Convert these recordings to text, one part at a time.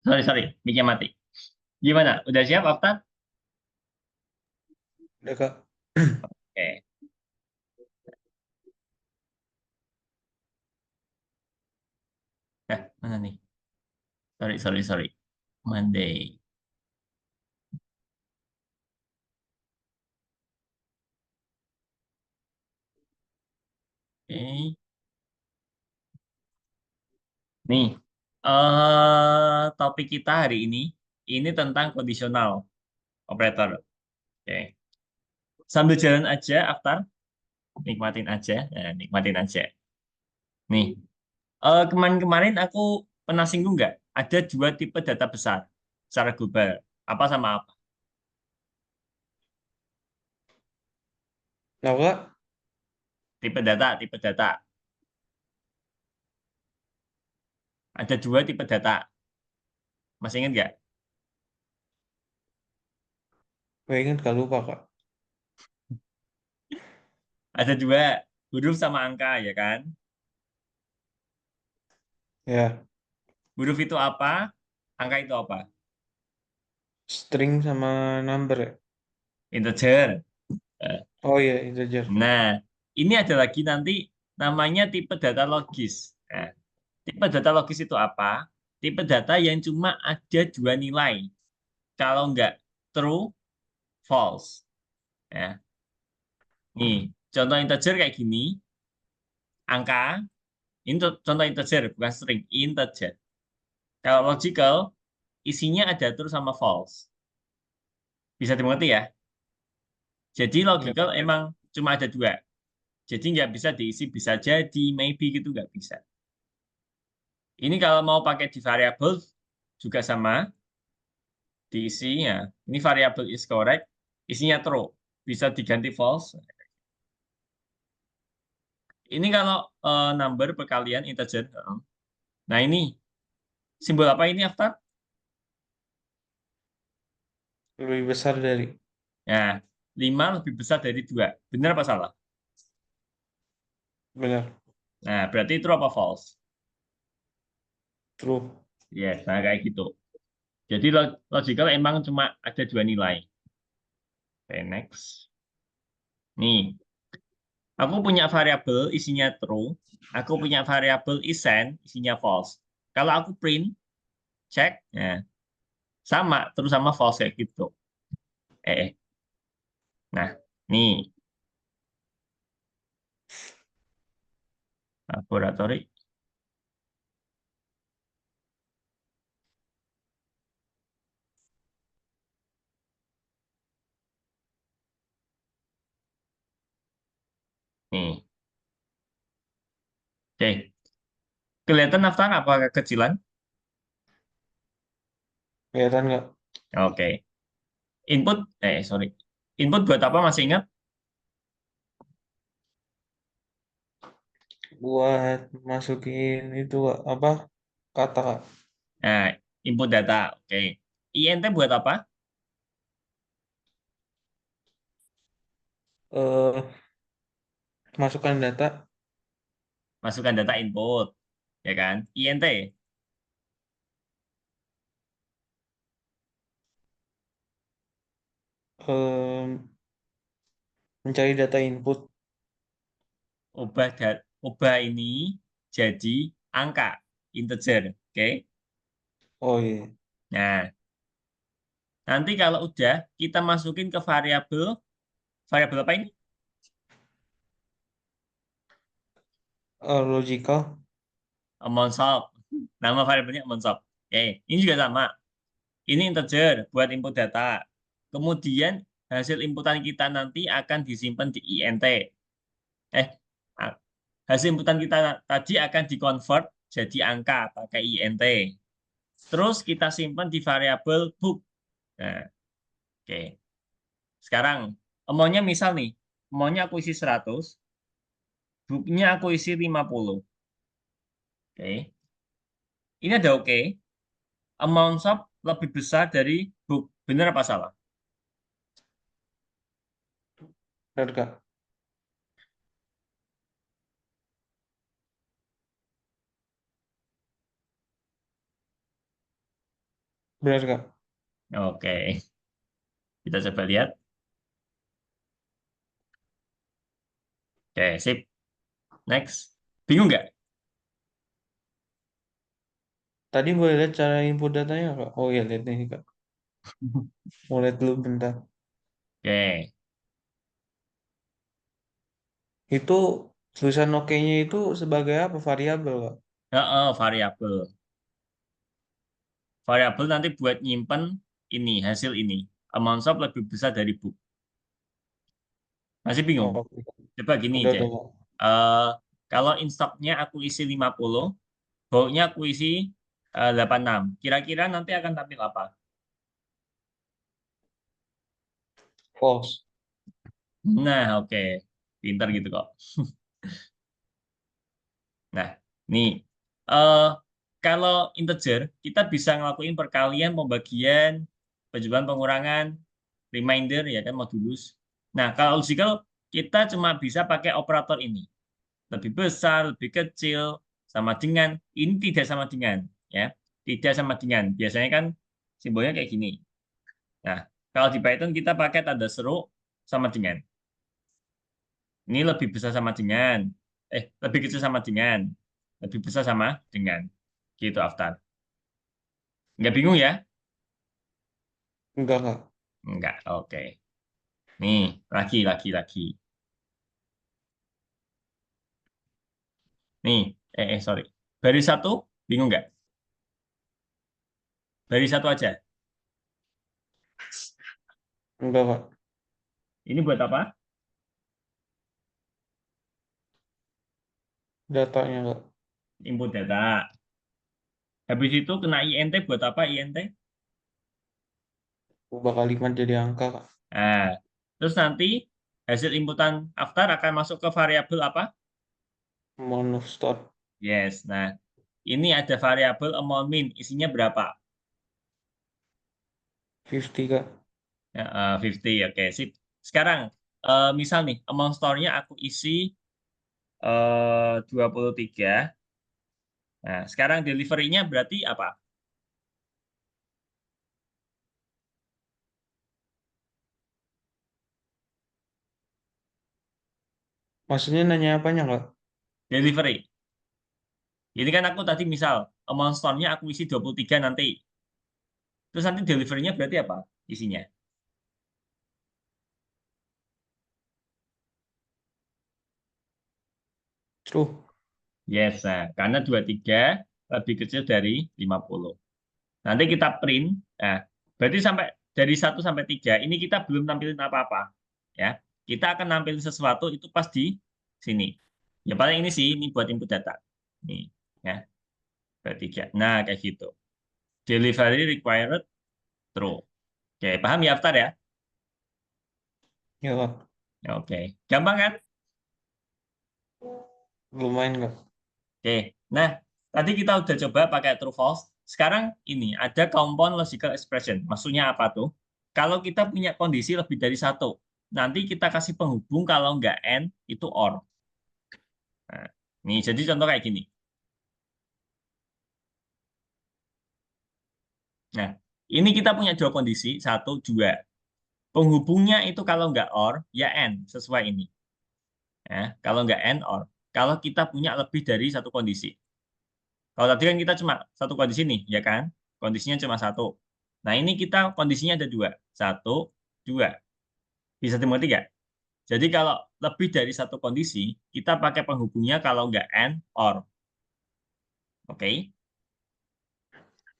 Sorry, mic-nya mati. Gimana? Udah siap, Aftar? Udah Kak. Oke. Mana nih? Sorry. Monday. Oke. Nih, topik kita hari ini tentang kondisional operator. Oke. Sambil jalan aja, Aftar. Nikmatin aja. Nikmatin aja. Nih, kemarin-kemarin aku pernah singgung nggak? Ada dua tipe data besar secara global. Apa sama apa? Nah Kak, Tipe data. Ada dua tipe data. Masih ingat nggak? gue ingat Kak, lupa Kak. Ada dua, huruf sama angka, ya kan? Ya, Huruf itu apa? Angka itu apa? string sama number ya. Integer. Eh, Oh iya, integer. Nah, ini ada lagi nanti namanya tipe data logis. Nah, tipe data logis itu apa? Tipe data yang cuma ada dua nilai. Kalau nggak true, false. Ya. Nih, contoh integer kayak gini, angka, ini contoh integer, bukan string, integer. Kalau logical, isinya ada true sama false. Bisa dimengerti ya? Jadi Ya, logical emang cuma ada dua. Jadi nggak bisa diisi bisa jadi, maybe gitu nggak bisa. Ini kalau mau pakai di variabel juga sama, diisi ya. Ini variabel is correct, isinya true. Bisa diganti false. Ini kalau number perkalian integer. Nah ini simbol apa ini Aftar? lebih besar dari. Ya, 5 lebih besar dari 2. Benar apa salah? Benar. Nah, berarti true apa false? True. Yes, nah kayak gitu. Jadi logical emang cuma ada dua nilai. Oke, next. Nih, aku punya variabel isinya true. Aku punya variabel isend isinya false. Kalau aku print, cek, ya, sama, terus sama false kayak gitu. Eh, nah, nih, laboratori. Nih, oke. Kelihatan daftar apa kekecilan? Kelihatan nggak? Oke. Sorry. Input buat apa masih ingat? Buat masukin itu Kak, apa? Kata Kak. Nah, input data. Oke. INT buat apa? Eh, masukkan data. Masukkan data input. Ya kan? INT. eh, mencari data input. Ubah ini jadi angka. Integer. Oke. Oh iya. Nah, nanti kalau udah, kita masukin ke variabel. Variabel apa ini? Logical. Amount of. Nama variabelnya amount of. Oke. Ini juga sama. Ini integer buat input data. Kemudian hasil inputan kita nanti akan disimpan di INT. Eh, ah, hasil inputan kita tadi akan dikonvert jadi angka pakai INT. Terus kita simpan di variabel book. Nah, oke. Sekarang, maunya misal nih, maunya aku isi 100, booknya aku isi 50. Oke. Ini ada oke. Amount shop lebih besar dari book. Benar apa salah? Benar Kak. Benar, Kak. Oke, kita coba lihat. Oke, sip. Next. Bingung nggak? Tadi boleh lihat cara input datanya, Kak? Oh iya, lihat nih, Kak. Mau lihat dulu bentar. Oke. Itu tulisan oke-nya itu sebagai apa? Variabel, Kak? Variabel. Variabel nanti buat nyimpen ini, hasil ini. Amount shop lebih besar dari book. Masih bingung? Oh, oke. Coba gini Udah deh. tuh, Kak. Eh, kalau in stock-nya aku isi 50, bulk-nya aku isi 86. Kira-kira nanti akan tampil apa? False. Nah, oke. Pintar gitu kok. Nah, nih. eh kalau integer, kita bisa ngelakuin perkalian, pembagian, penjumlahan, pengurangan, reminder, ya kan, modulus. Nah, kalau logical, kita cuma bisa pakai operator ini. Lebih besar, lebih kecil, sama dengan. Ini tidak sama dengan. Ya, tidak sama dengan. Biasanya kan simbolnya kayak gini. Nah, kalau di Python kita pakai tanda seru sama dengan. Ini lebih besar sama dengan. Lebih kecil sama dengan. Lebih besar sama dengan. Gitu, Aftar. Nggak bingung ya? Enggak, Kak. Nggak, oke. Nih, lagi. Nih, sorry. Baris satu, bingung nggak? Baris satu aja. Enggak, Kak. Ini buat apa? Datanya, Kak. Input data. Habis itu kena INT buat apa INT? Ubah kalimat jadi angka, Kak. Nah, terus nanti hasil inputan Aftar akan masuk ke variabel apa? Amount of start Yes. Nah, ini ada variabel amount min. Isinya berapa? 50, Kak. Ya, 50. Oke, sip. Sekarang, misal nih, amount store-nya aku isi 23. Nah, sekarang delivery-nya berarti apa? Maksudnya nanya apanya, Kak? Delivery. Ini kan aku tadi misal, amount store-nya aku isi 23 nanti. Terus nanti delivery-nya berarti apa isinya? True. Yes, nah, karena 23 lebih kecil dari 50. Nanti kita print, nah, berarti sampai dari 1 sampai 3, ini kita belum nampilin apa-apa. Ya, kita akan nampilin sesuatu itu pas di sini. Ya paling ini sih, ini buat input data. Nih, ya, berarti 3. Nah, kayak gitu. Delivery required true. Oke, paham ya, Aftar ya? Ya, Kak. Oke, gampang kan? Lumayan, Kak. Oke, nah tadi kita udah coba pakai true false. Sekarang ini ada compound logical expression. Maksudnya apa tuh? Kalau kita punya kondisi lebih dari satu, nanti kita kasih penghubung kalau nggak and itu or. Nah, nih jadi contoh kayak gini. Nah, ini kita punya dua kondisi, satu, dua. Penghubungnya itu kalau nggak or, ya and sesuai ini. Ya, kalau nggak and or. Kalau kita punya lebih dari satu kondisi. Kalau tadi kan kita cuma satu kondisi nih, ya kan? Kondisinya cuma satu. Nah, ini kita kondisinya ada dua. Satu, dua. Bisa dimengerti nggak? Jadi kalau lebih dari satu kondisi, kita pakai penghubungnya kalau nggak and, or. Oke?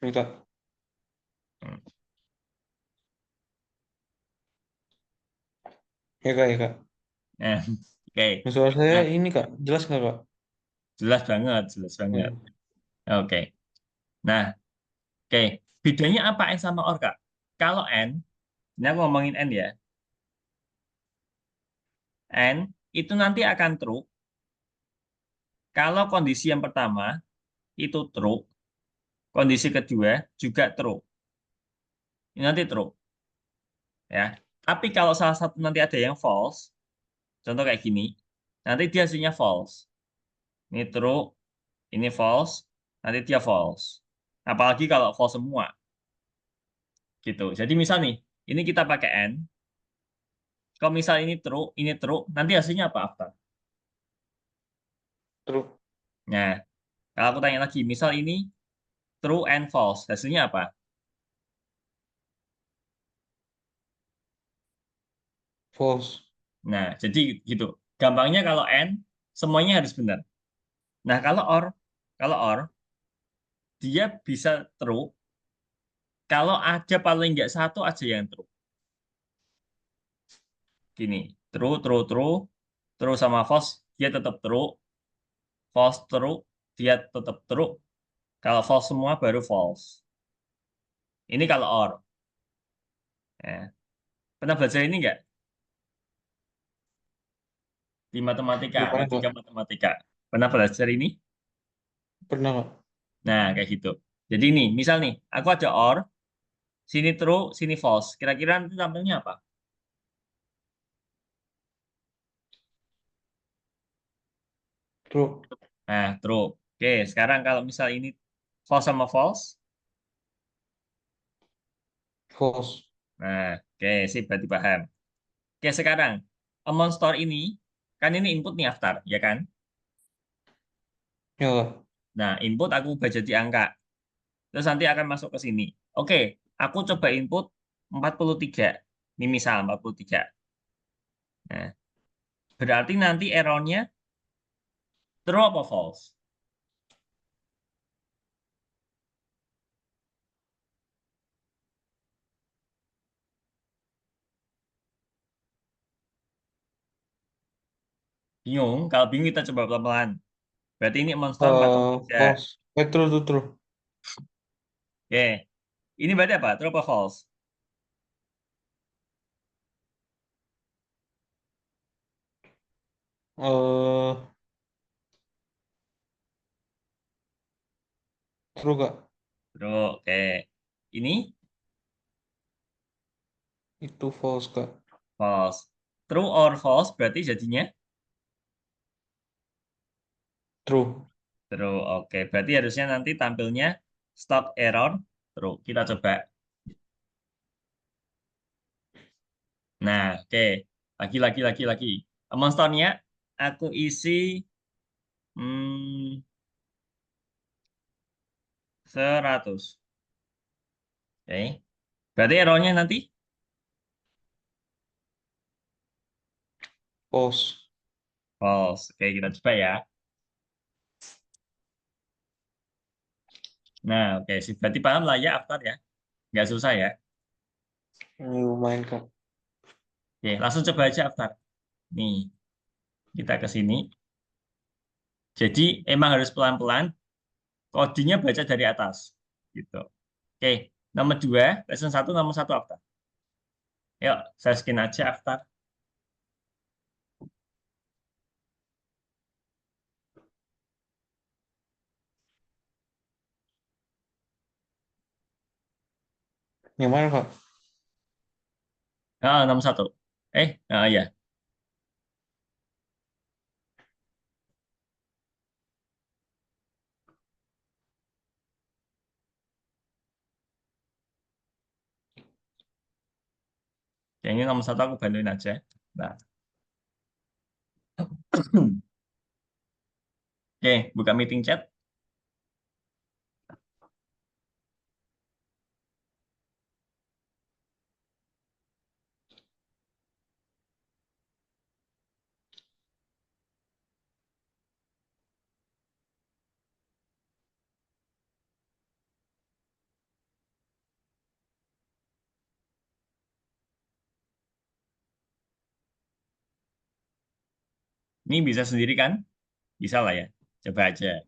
Ini, Kak. Hmm. Ya, Kak, ya, Kak. Nah, oke. Suara saya Nah, ini, Kak. Jelas nggak, Kak? jelas banget, jelas banget. Ya. Oke. Nah, oke. Bedanya apa and sama or, Kak? Kalau and, ini aku ngomongin and ya. And itu nanti akan true kalau kondisi yang pertama itu true, kondisi kedua juga true. Ini nanti true, ya. Tapi kalau salah satu nanti ada yang false, contoh kayak gini, nanti dia hasilnya false. Ini true, ini false, nanti dia false. Apalagi kalau false semua. gitu. Jadi misal nih, ini kita pakai N. Kalau misal ini true, nanti hasilnya apa after? True. Nah, kalau aku tanya lagi, misal ini true and false, hasilnya apa? False. Nah, jadi gitu. Gampangnya kalau N, semuanya harus benar. Nah, kalau or, dia bisa true kalau ada paling nggak satu aja yang true. Gini, true, true, true, true sama false, dia tetap true. False, true, dia tetap true. Kalau false semua baru false. Ini kalau or. Ya. Pernah belajar ini nggak? Di matematika, Gimana logika kak? matematika. Pernah belajar ini? Pernah kak? Nah, kayak gitu. Jadi nih, misal nih, aku ada or, sini true, sini false. Kira-kira nanti tampilnya apa? True. Nah, true. Oke, sekarang kalau misal ini false sama false, False. nah, oke, sip, berarti paham. Oke, sekarang, amount store ini, kan ini input nih after, ya kan? Ya kak. Nah, input aku ubah jadi angka. Terus nanti akan masuk ke sini. Oke, aku coba input 43. Ini misal 43. Nah, berarti nanti errornya true apa false? Bingung? Kalau bingung kita coba pelan-pelan. Berarti ini monster 43. False. True tuh true. Oke, ini berarti apa? True apa false? eh True kak. True, oke. Ini Itu false kak. false. True or false berarti jadinya True. true. Oke, berarti harusnya nanti tampilnya stop error true. Kita coba. Nah, oke. Lagi. Monsternya aku isi hmm, 100. Oke. Berarti errornya nanti False. false. Oke, kita coba ya. Nah, oke. Sip. Berarti paham lah ya after ya. Nggak susah ya. Ini lumayan kak. Oke, langsung coba aja after. Nih, kita ke sini. Jadi emang harus pelan-pelan. Codingnya baca dari atas. Gitu. Oke, nomor 2, lesson 1, nomor 1 after. Yuk, saya skin aja after. Yang mana kak? Ah, nomor 1. Ya. Yang ini nomor 1 aku bantuin aja. Nah. Oke, buka meeting chat. Ini bisa sendiri kan? Bisa lah ya. Coba aja.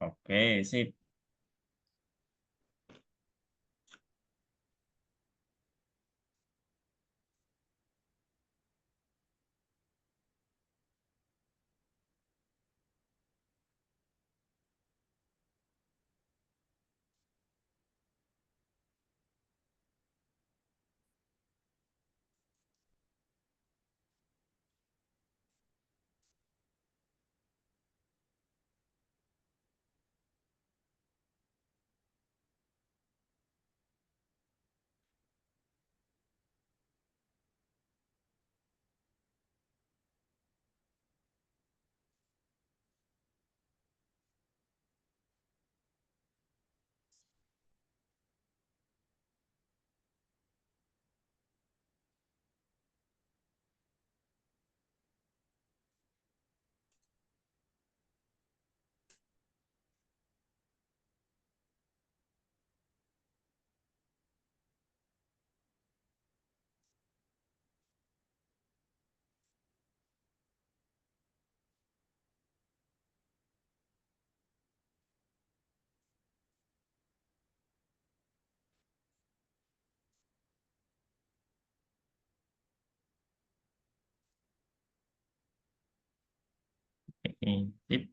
Oke, sip. Oke, sip.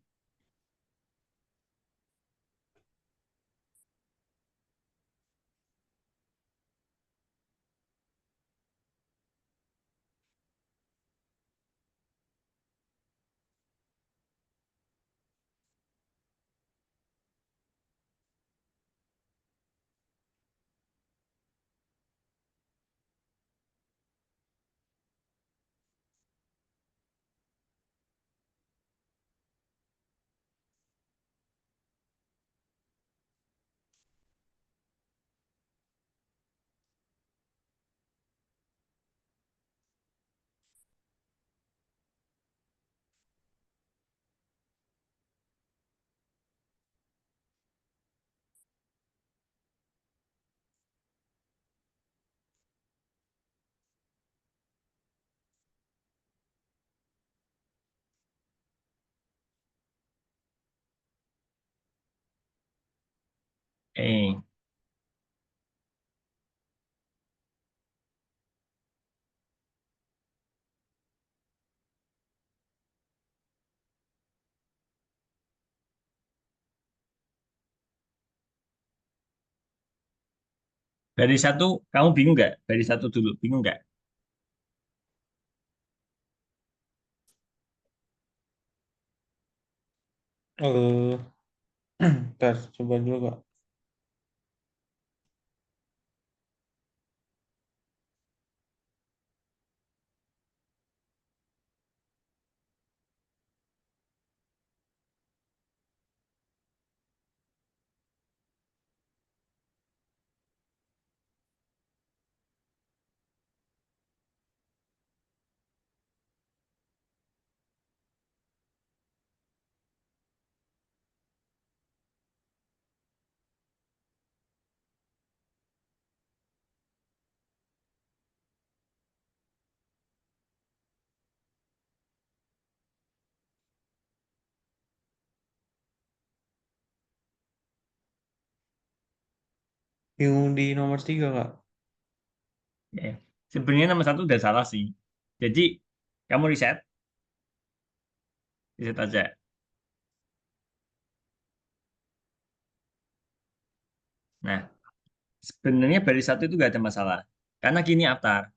Oke. Dari satu, kamu bingung nggak? Dari satu dulu, bingung nggak? Eh, Ntar coba dulu Kak. Bingung di nomor 3 Kak. Ya. Sebenarnya nomor satu udah salah sih. Jadi, kamu riset, riset aja. Nah, sebenarnya baris satu itu nggak ada masalah. Karena gini, Aptar.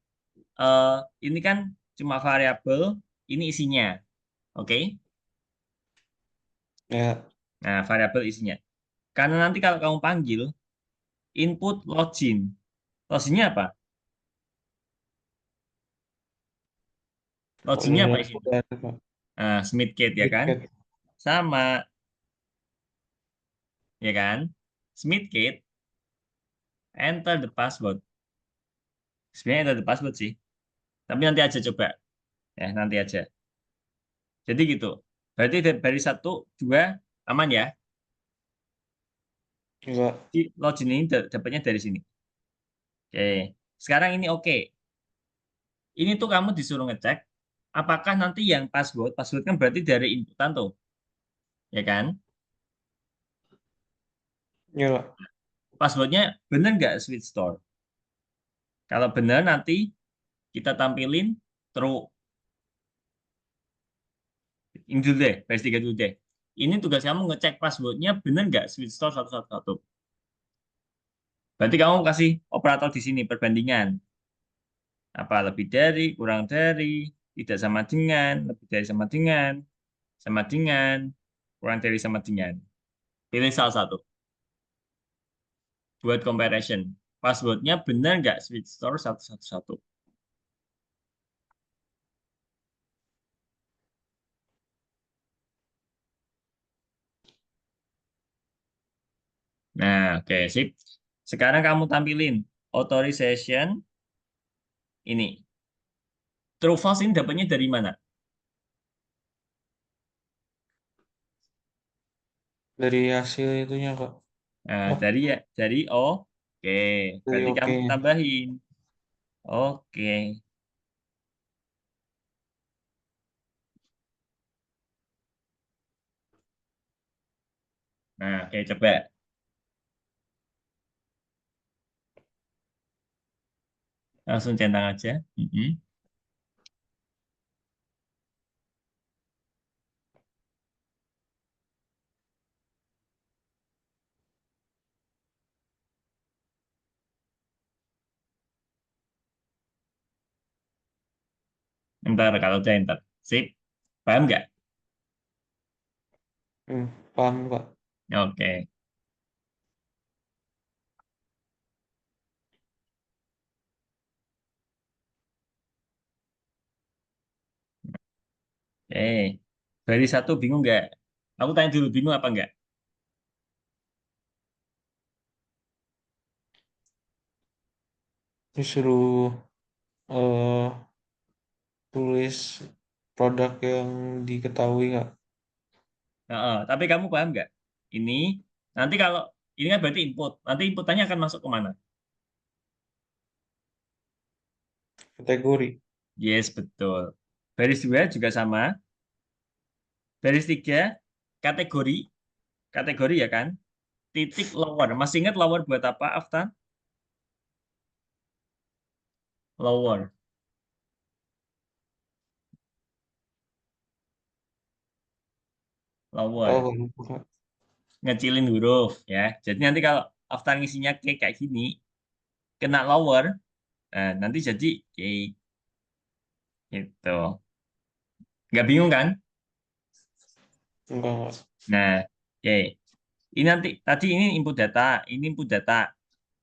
Eh, ini kan cuma variabel, ini isinya. Oke? Ya, Nah, variabel isinya. Karena nanti kalau kamu panggil, input login. Loginnya apa? Loginnya apa isinya? udah ada Kak. Nah, Smithgate ya kan? Tiket. Sama, ya kan? Smithgate, enter the password. Sebenarnya enter the password sih. Tapi nanti aja coba. Ya, nanti aja. Jadi gitu. Berarti dari satu, dua, aman ya. Enggak. Di login ini dapatnya dari sini. Oke. Sekarang ini oke. Ini tuh kamu disuruh ngecek apakah nanti yang password, password kan berarti dari inputan tuh, ya kan? Ya Kak. Passwordnya benar nggak switch store? Kalau benar nanti kita tampilin true. Ini dulu deh, baris 3 dulu deh. Ini tugas kamu ngecek passwordnya benar nggak switch store 111. Berarti kamu kasih operator di sini perbandingan. Apa lebih dari, kurang dari, tidak sama dengan, lebih dari sama dengan, kurang dari sama dengan. Pilih salah satu. Buat comparison. Passwordnya benar nggak switch store 111? Nah, oke, sip. Sekarang kamu tampilin authorization ini. True false ini dapatnya dari mana? Dari hasil itunya Kak. Nah, Oh, dari oke. dari Berarti kamu oke-nya. tambahin. Oke. Nah, oke, coba. Langsung centang aja. Ntar kalau udah enter. Sip. Paham nggak? Paham Kak. Oke. Dari satu bingung nggak? Aku tanya dulu, bingung apa nggak? Disuruh eh tulis produk yang diketahui Kak. Heeh, tapi kamu paham nggak? Ini nanti kalau ini kan berarti input. Nanti inputannya akan masuk ke mana? Kategori. Yes, betul. Baris dua juga sama. Baris tiga kategori, kategori ya kan? Titik lower. Masih ingat lower buat apa, Aftan? Lower, Oh, lower. lupa Kak. Ngecilin huruf ya. Jadi nanti kalau Aftan ngisinya K kayak gini, kena lower, nah, nanti jadi K gitu. Nggak bingung kan? Enggak Kak. Nah, K. Ini nanti tadi ini input data, ini input data.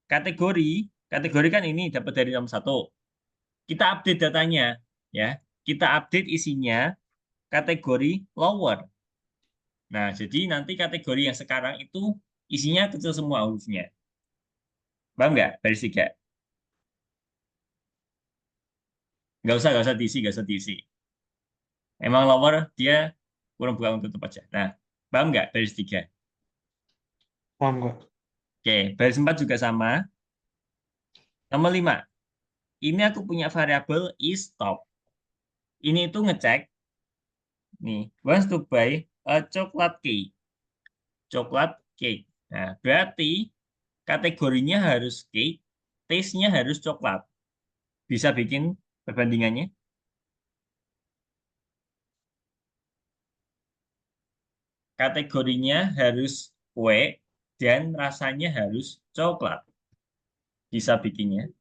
Kategori, kategori kan ini dapat dari nomor satu. Kita update datanya, ya. Kita update isinya kategori lower. Nah, jadi nanti kategori yang sekarang itu isinya kecil semua hurufnya. Paham nggak? Baris tiga. Nggak usah diisi, nggak usah diisi. Emang lower dia kurang buka untuk tutup aja. Nah, paham nggak baris tiga? Paham Kak. Oke, baris empat juga sama. Nomor lima. Ini aku punya variabel is stop. Ini itu ngecek nih, wants to buy a chocolate cake. Coklat cake. Nah, berarti kategorinya harus cake, taste-nya harus coklat. Bisa bikin perbandingannya? Kategorinya harus kue dan rasanya harus coklat. Bisa bikinnya.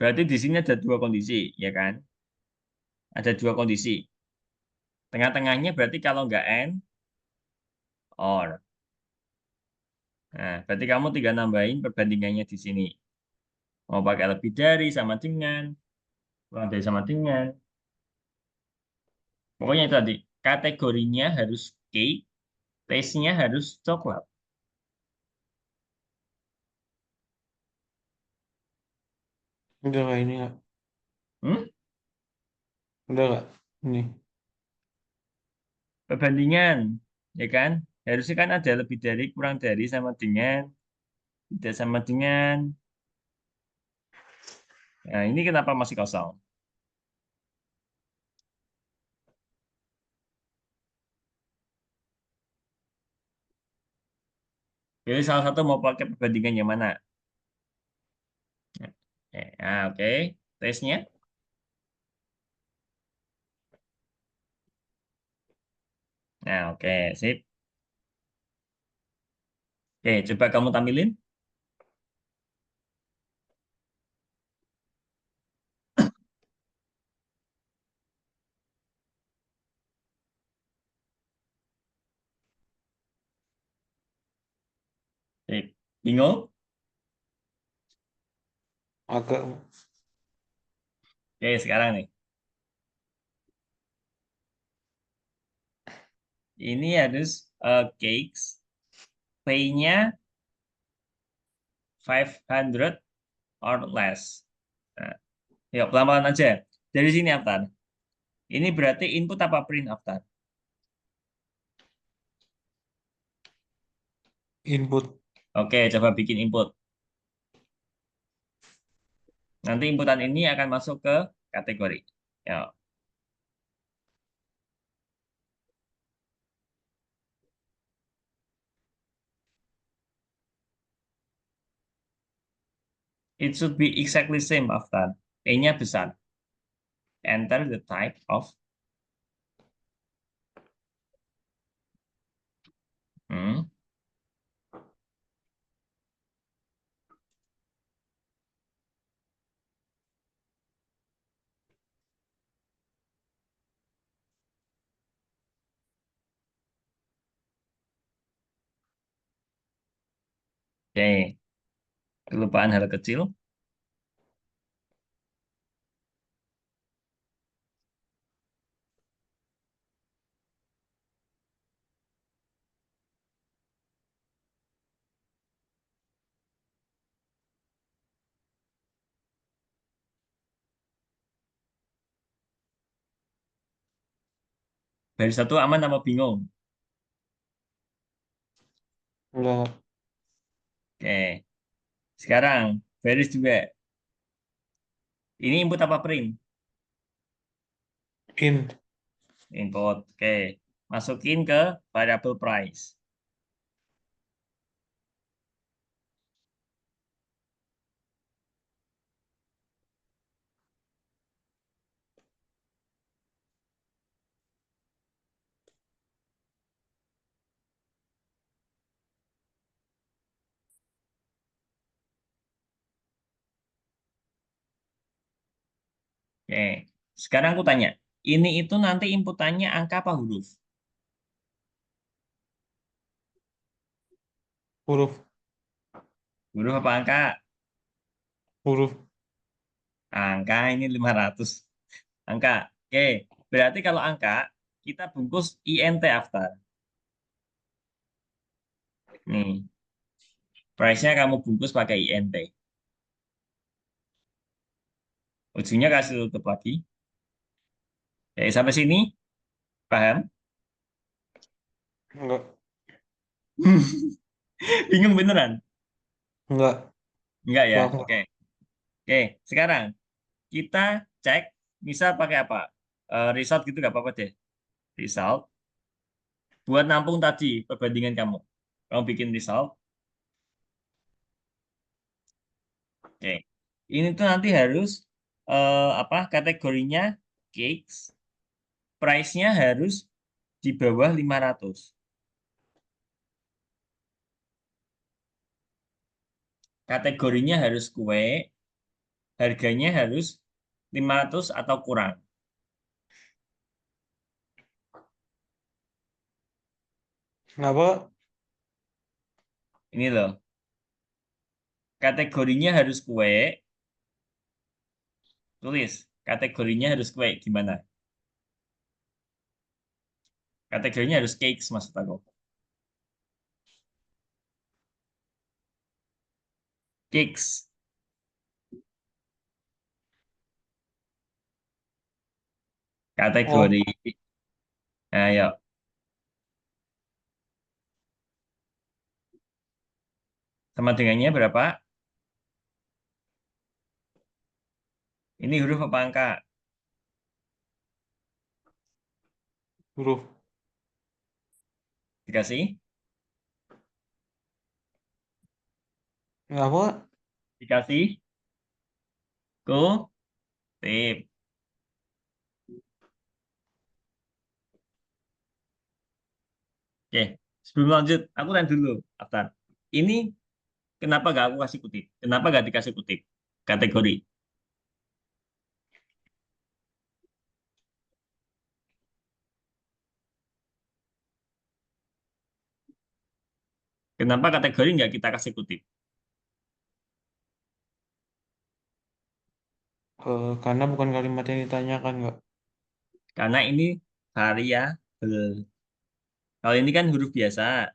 Berarti di sini ada dua kondisi, ya kan? Ada dua kondisi. Tengah-tengahnya berarti kalau nggak and, or. Nah, berarti kamu tinggal nambahin perbandingannya di sini. Mau pakai lebih dari, sama dengan, kurang dari sama dengan. Pokoknya itu tadi. Kategorinya harus cake, taste-nya harus coklat. Udah Kak ini Kak. Hmm? Udah Kak. Ini. Perbandingan, ya kan? Harusnya kan ada lebih dari, kurang dari, sama dengan, tidak sama dengan. Nah, ini kenapa masih kosong? Pilih salah satu mau pakai perbandingan yang mana? Oke. Tesnya. Nah, oke, sip. Oke, coba kamu tampilin. Sip. Bingung? Agak Oke, sekarang nih. Ini harus cakes. Pay-nya 500 or less. Nah, yuk, pelan-pelan aja. Dari sini, Aftar. Ini berarti input apa print, Aftar? input Oke, coba bikin input. Nanti inputan ini akan masuk ke kategori. Ya, it should be exactly same, Aftar. E-nya besar. Enter the type of. Hmm, Oke, kelupaan hal kecil. Baris satu aman apa bingung? enggak Oke, sekarang baris dua. Ini input apa print? in Input. Oke, masukin ke variable price. Oke, sekarang aku tanya, ini itu nanti inputannya angka apa huruf? huruf Huruf apa angka? huruf Angka ini 500. Angka. Oke, berarti kalau angka, kita bungkus INT after. Nih, price-nya kamu bungkus pakai INT. Ujungnya kasih tutup lagi. Oke, sampai sini, paham? enggak Bingung beneran? enggak Enggak ya? paham Oke. Oke, sekarang kita cek, misal pakai apa? Result gitu nggak apa-apa deh. Result. Buat nampung tadi perbandingan kamu. Kamu bikin result. Oke. Ini tuh nanti harus apa kategorinya cakes. Price-nya harus di bawah 500. Kategorinya harus kue, harganya harus 500 atau kurang. kenapa Ini loh. Kategorinya harus kue, tulis. Kategorinya harus kue gimana? Kategorinya harus cakes maksud aku. Cakes. oh Kategori. Ayo, sama dengannya berapa? Ini huruf apa angka? huruf Dikasih. Apa? Dikasih kutip. Oke, sebelum lanjut, aku tanya dulu, Aftar. Ini kenapa gak aku kasih kutip? Kenapa gak dikasih kutip? Kategori. Kenapa kategori nggak kita kasih kutip? Karena bukan kalimat yang ditanyakan, nggak? Karena ini variabel. Kalau ini kan huruf biasa.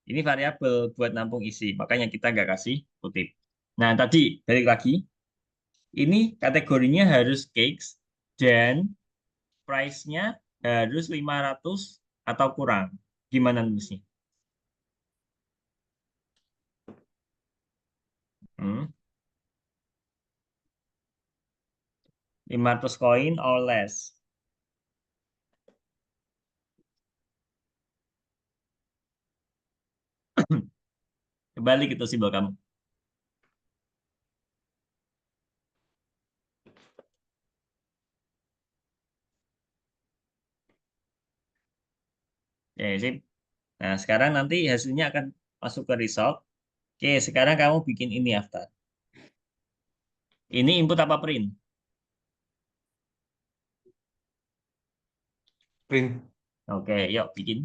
Ini variabel buat nampung isi. Makanya kita nggak kasih kutip. Nah, tadi, balik lagi. Ini kategorinya harus cakes dan price-nya harus 500 atau kurang. Gimana nulisnya? 500 koin or less. Kembali itu simbol kamu. Oke, sip. Nah, sekarang nanti hasilnya akan masuk ke result. Oke, sekarang kamu bikin ini, Aftar. Ini input apa print? Print. Oke, yuk bikin.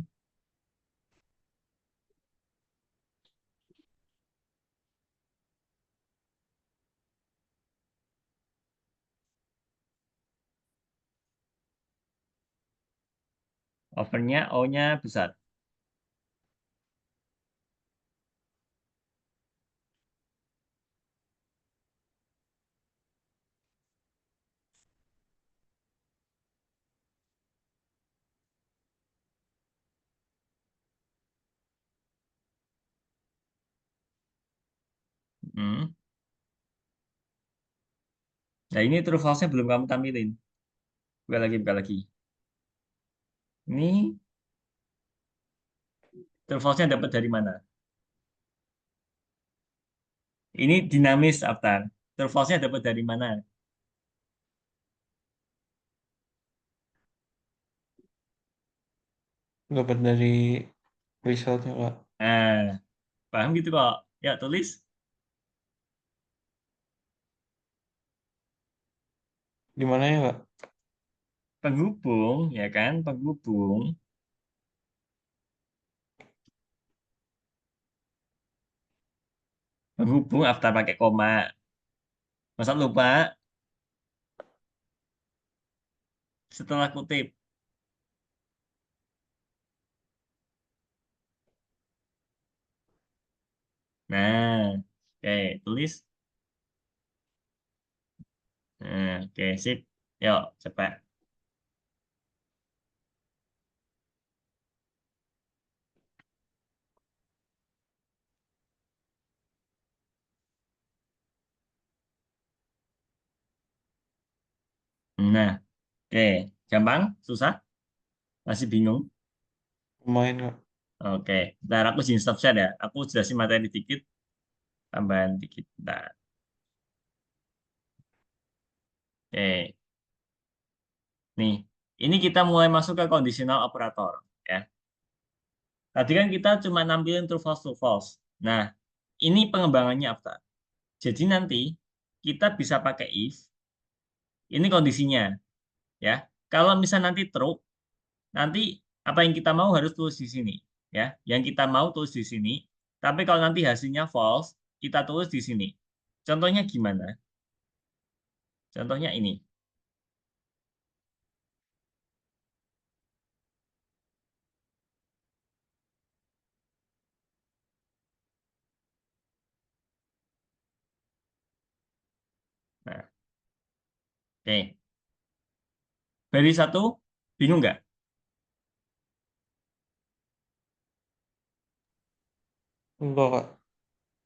Overnya O-nya besar. Hmm. Nah, ini true false-nya belum kamu tampilin. Buka lagi, buka lagi. Ini true false-nya dapat dari mana? Ini dinamis, Aftar. True false-nya dapat dari mana? Dapat dari resultnya, Kak. Nah, paham gitu kok. Ya, tulis. Di mana ya, Kak? Penghubung, ya kan? Penghubung. Penghubung Aftar pakai koma. Masa lupa setelah kutip. Nah, oke, tulis. Nah, oke, sip. Yuk, cepat. Nah, oke. Gampang? Susah? Masih bingung? Lumayan, Kak. Oke. Ntar aku izin stop share ya. Aku jelasin materi dikit, tambahan dikit. Nah, oke. Nih, ini kita mulai masuk ke conditional operator. Ya. Tadi kan kita cuma nampilin true false. Nah, ini pengembangannya apa? Jadi nanti kita bisa pakai if. Ini kondisinya. Ya. Kalau misal nanti true, nanti apa yang kita mau harus tulis di sini. Ya. Yang kita mau tulis di sini. Tapi kalau nanti hasilnya false, kita tulis di sini. Contohnya gimana? Contohnya ini. Nah, oke. Baris satu, bingung nggak? Enggak, Kak.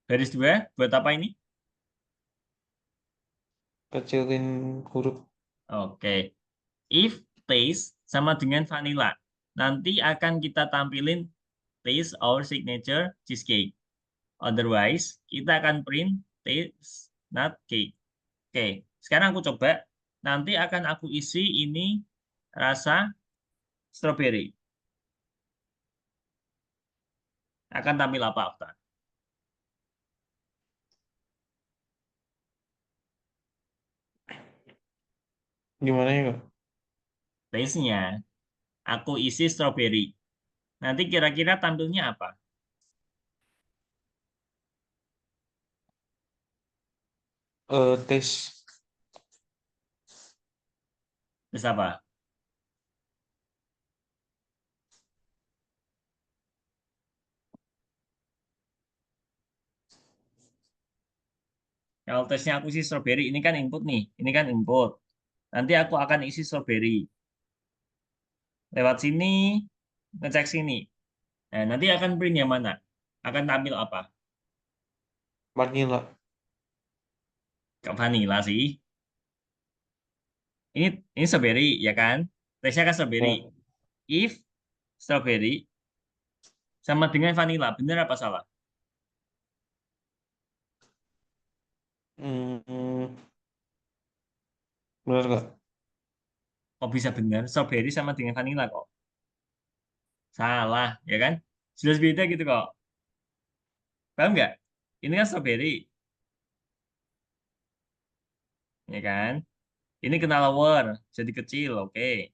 Baris dua, buat apa ini? Kecilin huruf. Oke. If taste sama dengan vanilla. Nanti akan kita tampilin taste or signature cheesecake. Otherwise, kita akan print taste not cake. Oke, sekarang aku coba. Nanti akan aku isi ini rasa strawberry. Akan tampil apa, Okta? Gimana ya kak? Taste-nya, aku isi strawberry. Nanti kira-kira tampilnya apa? Tes. Terus apa? Kalau tesnya aku isi strawberry, ini kan input nih. Ini kan input. Nanti aku akan isi strawberry. Lewat sini, ngecek sini. Nah, nanti akan print yang mana? Akan tampil apa? Vanilla. Ke vanilla sih. Ini ini strawberry, ya kan? Tesnya kan strawberry. Ya. If strawberry sama dengan vanilla, benar apa salah? Hmm, benar kak. Kok bisa benar? Strawberry sama dengan vanilla kok. Salah, ya kan? Jelas beda gitu kok. Paham nggak? Ini kan strawberry, ya kan? Ini kena lower, jadi kecil, oke.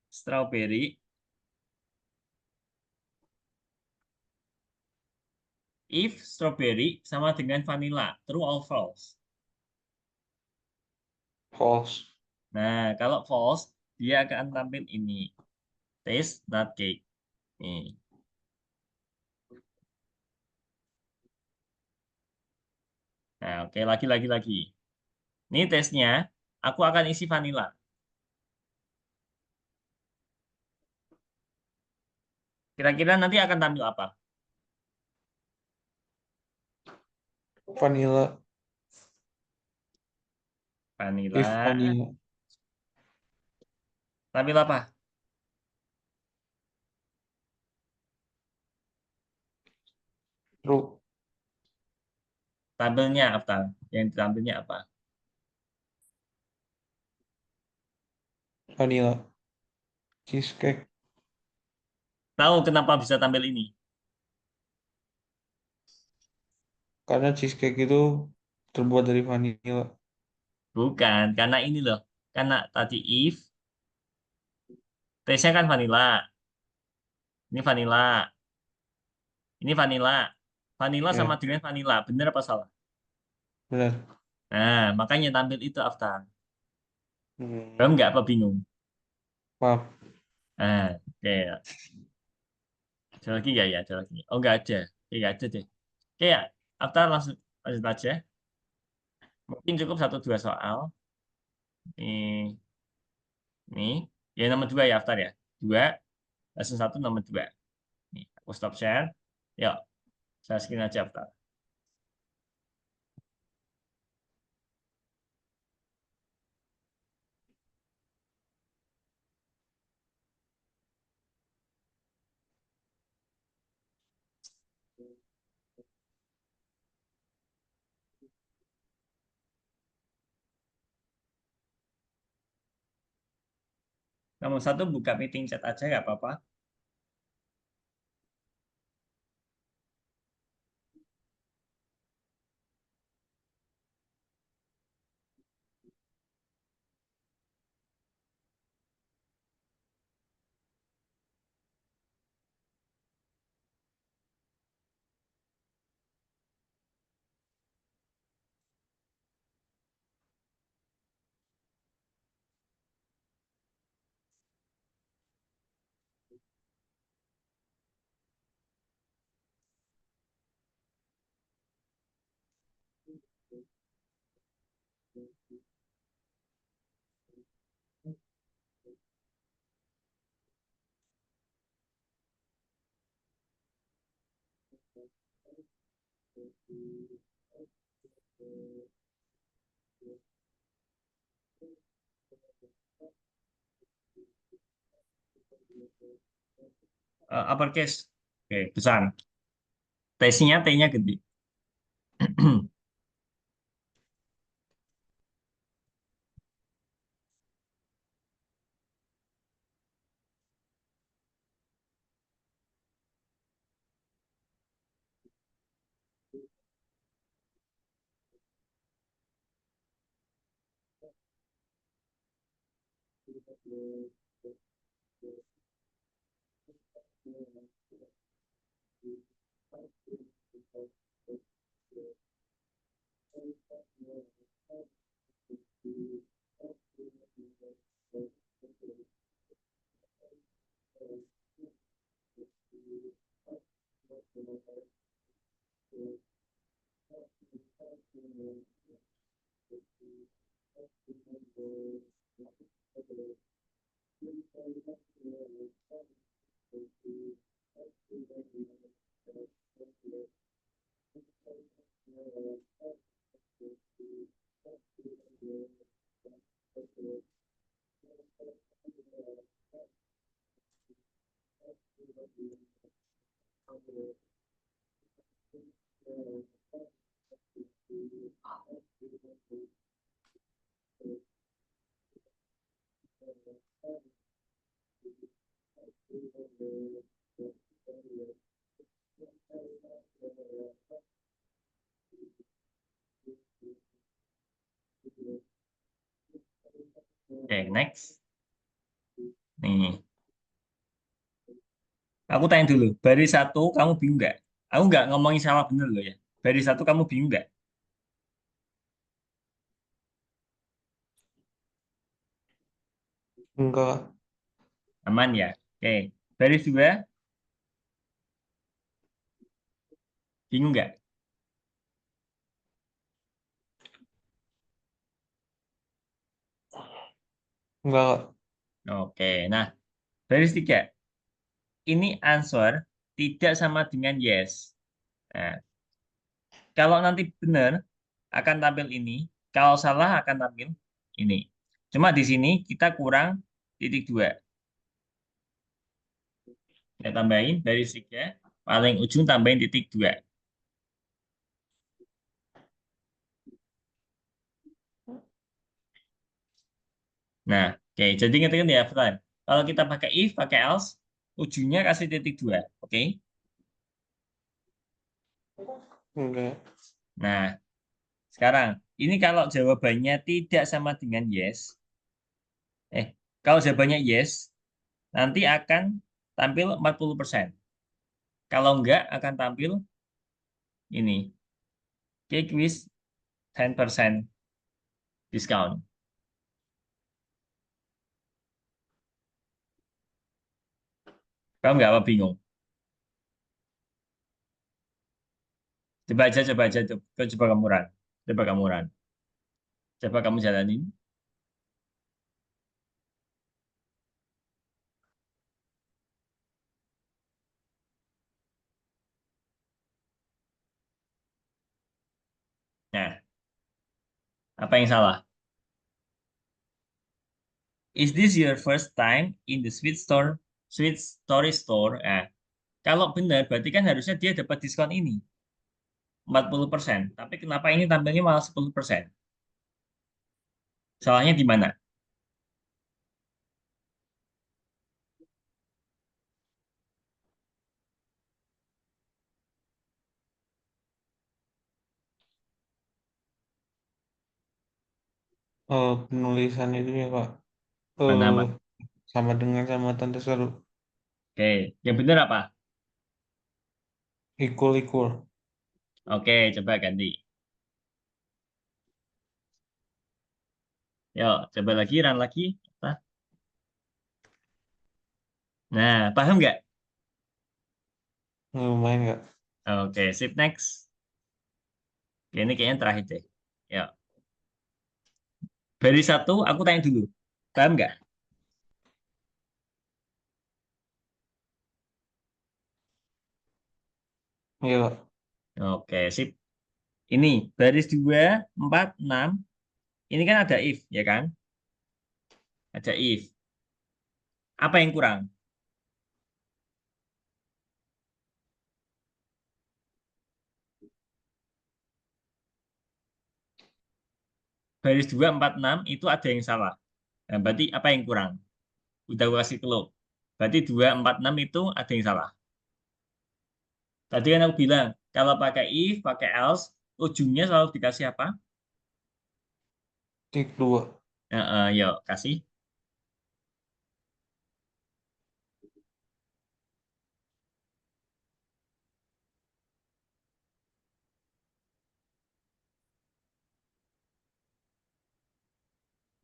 Strawberry, if strawberry sama dengan vanilla, true or false? False. Nah, kalau false, dia akan tampil ini. Taste not cake. Nih. Nah, oke, lagi. Ini tesnya, aku akan isi vanilla. Kira-kira nanti akan tampil apa? Vanilla. If Vanilla. vanilla. Tampil apa? True. Tampilnya apa? Yang tampilnya apa? Vanilla. Cheesecake. Tahu kenapa bisa tampil ini? Karena cheesecake itu terbuat dari vanilla. Bukan, karena ini loh. Karena tadi if, tesnya kan vanilla. Ini vanilla. Ini vanilla. Vanilla sama Ya, dengan vanilla. Bener apa salah? benar. Nah, makanya tampil itu Aftan. Paham Hmm, nggak apa bingung? maaf. Nah, oke. Ada lagi nggak ya? Ada lagi. Oh, nggak ada. Oke, nggak ada deh. Oke ya, Aftan langsung lanjut aja. Mungkin cukup satu dua soal. Ini, ya nomor dua ya Aftar ya. Dua, lesson satu nomor dua. Nih, aku stop share. Yuk, saya screen aja Aftar. Nomor satu buka meeting chat aja nggak apa-apa. Uppercase. Oke, besar. T-nya T-nya gede. Oke, next. Nih, aku tanya dulu. Baris satu kamu bingung nggak? Aku nggak ngomongin salah bener loh ya. Baris satu kamu bingung nggak? Enggak, Aman ya? Oke. Baris dua bingung nggak? enggak. Oke. Nah, baris tiga. Ini answer tidak sama dengan yes. Nah, kalau nanti benar akan tampil ini. Kalau salah akan tampil ini. Cuma di sini kita kurang titik dua. Kita tambahin baris tiga. Paling ujung tambahin titik dua. Nah, oke. Jadi ingat-ingat ya, Fran. Kalau kita pakai if, pakai else, ujungnya kasih titik dua. Oke. Enggak. Nah, sekarang ini kalau jawabannya tidak sama dengan yes, eh, kalau jawabannya yes, nanti akan tampil 40%. Kalau enggak, akan tampil ini, cake with 10% discount. Kamu nggak apa bingung? Coba aja, coba kamu run. Coba kamu run. Coba kamu jalanin. Nah, apa yang salah? Is this your first time in the Sweet Story Store? Nah, kalau benar, berarti kan harusnya dia dapat diskon ini, 40%. Tapi kenapa ini tampilnya malah 10%? Salahnya di mana? Penulisan itu ya Kak. Mana, Eh, Mak? sama dengan sama Tante Seru. Oke, yang benar apa? Equal. Oke, coba ganti. Yuk, coba lagi, run lagi. Apa? Nah, paham nggak? Lumayan Kak. Oke, sip next. Oke, ini kayaknya terakhir deh. Yuk, baris satu, aku tanya dulu. Paham nggak? Iya Kak. Oke, sip. Ini baris 2, 4, 6. Ini kan ada if, ya kan? Ada if. Apa yang kurang? baris 246 itu ada yang salah. Nah, berarti apa yang kurang? Udah gue kasih clue. Berarti 246 itu ada yang salah. Tadi kan aku bilang, kalau pakai if, pakai else, ujungnya selalu dikasih apa? Tik 2. Yuk, kasih.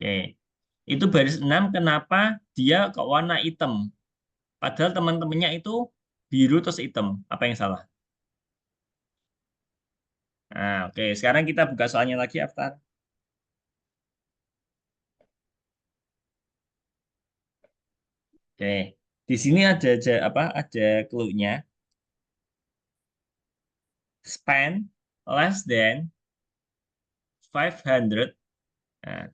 Oke. Itu baris 6, kenapa dia kok warna hitam? Padahal teman-temannya itu biru terus hitam. Apa yang salah? Nah, oke. Sekarang kita buka soalnya lagi, Aftar. Oke. Di sini ada apa? Ada clue-nya. Spend less than 500. Nah,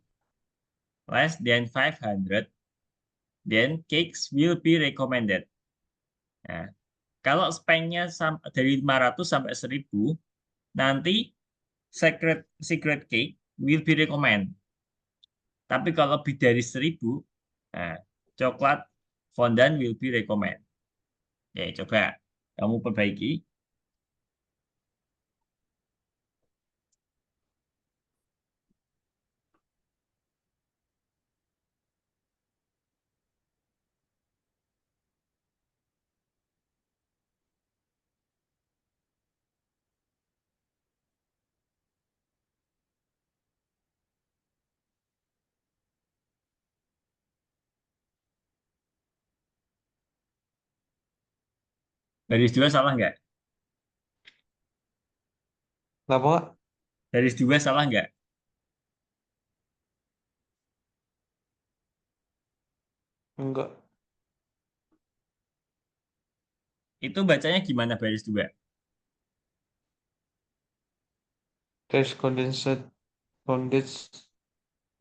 less than 500, then cakes will be recommended. Nah, kalau spend-nya dari 500 sampai 1000, nanti secret cake will be recommend. Tapi kalau lebih dari 1000, nah, coklat fondant will be recommend. Oke, coba kamu perbaiki. Baris 2 salah nggak? Kenapa Kak? Baris 2 salah nggak? Enggak. Itu bacanya gimana baris 2? Tes condensed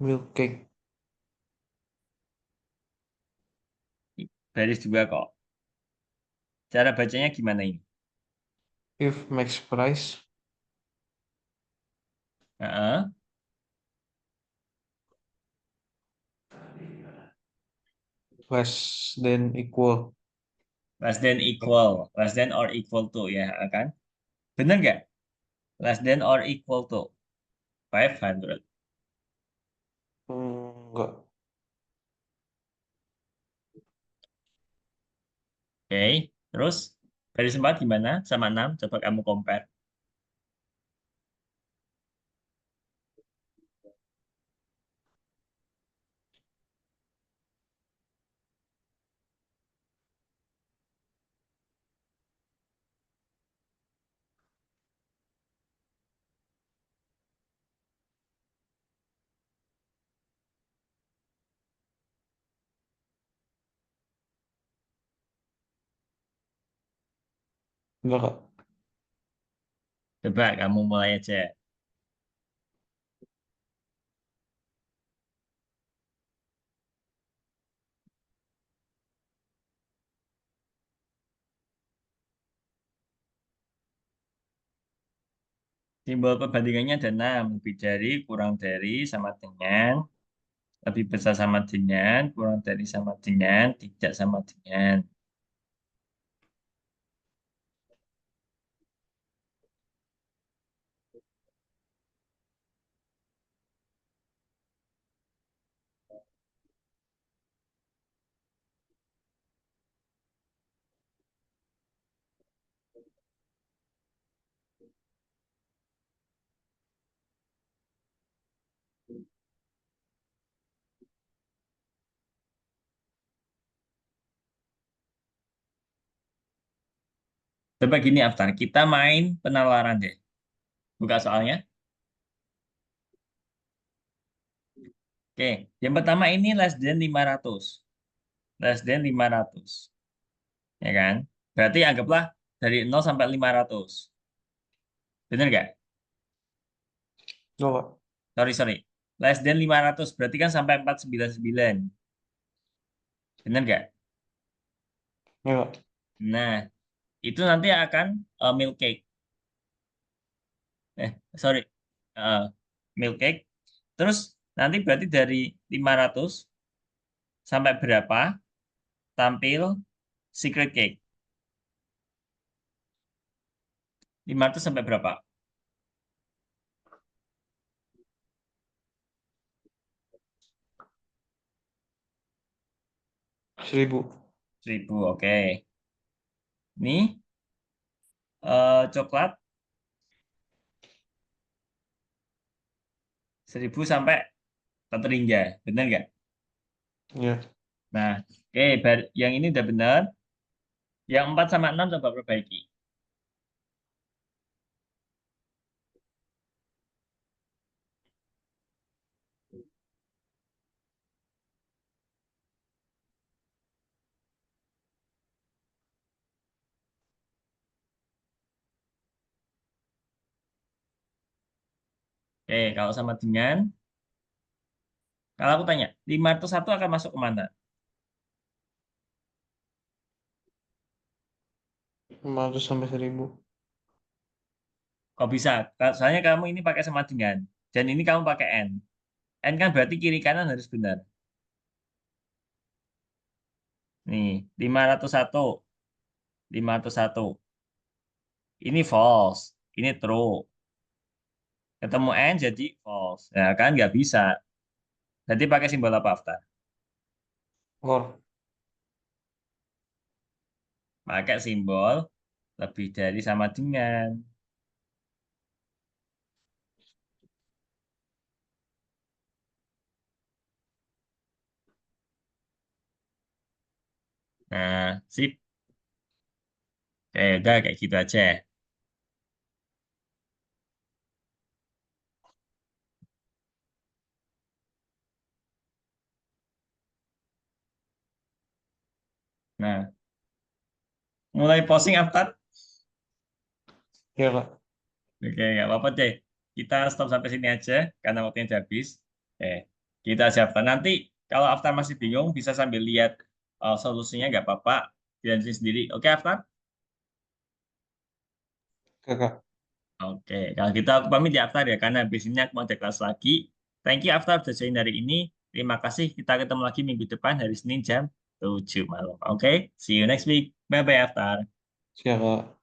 milk cake Baris 2 kok. Cara bacanya gimana ini? if max price Heeh. less than equal. Less than equal. Less than or equal to, ya kan? Bener nggak? Less than or equal to 500. Enggak. Oke. Terus baris 4 gimana? Sama 6. Coba kamu compare. Enggak Kak. Coba kamu mulai aja. Simbol perbandingannya ada 6. Lebih dari, kurang dari, sama dengan. Lebih besar sama dengan, kurang dari sama dengan, tidak sama dengan. Coba gini, Aftar. Kita main penalaran deh. Buka soalnya. Oke. Yang pertama ini less than 500. Less than 500. Ya kan? Berarti anggaplah dari 0 sampai 500. Bener nggak? Enggak Kak. Sorry, sorry. Less than 500. Berarti kan sampai 499. Bener nggak? Enggak Kak. Nah, itu nanti akan milk cake. Sorry. Eh, milk cake. Terus nanti berarti dari 500 sampai berapa tampil secret cake? 500 sampai berapa? 1000. 1000, oke. Ini coklat 1000 sampai Tetringga, benar nggak? Ya. Nah, oke, yang ini udah benar. Yang 4 sama 6 coba perbaiki. Oke, kalau sama dengan, kalau aku tanya, 501 akan masuk ke mana? 500 sampai 1000. Kok bisa? Soalnya kamu ini pakai sama dengan, dan ini kamu pakai N. N kan berarti kiri kanan harus benar. Nih, 501. 501. Ini false. Ini true. Ketemu N jadi false. Nah, kan nggak bisa. Jadi pakai simbol apa, Aftar? Or. Pakai simbol lebih dari sama dengan. Nah, sip. Udah kayak gitu aja. Nah, mulai posting, Aftar. Ya, Kak. Oke, nggak apa-apa deh. Kita stop sampai sini aja, karena waktunya udah habis. Kita siapkan. Nanti kalau Aftar masih bingung, bisa sambil lihat solusinya, nggak apa-apa. Dilanjutin sendiri. Oke, Aftar? Kakak. Oke, kalau gitu aku pamit ya, Aftar ya, karena habis ini aku mau ada kelas lagi. Thank you, Aftar, sudah join hari ini. Terima kasih. Kita ketemu lagi minggu depan, hari Senin jam 7 malam. Oke, see you next week. Bye-bye, Aftar. Siap, Kak.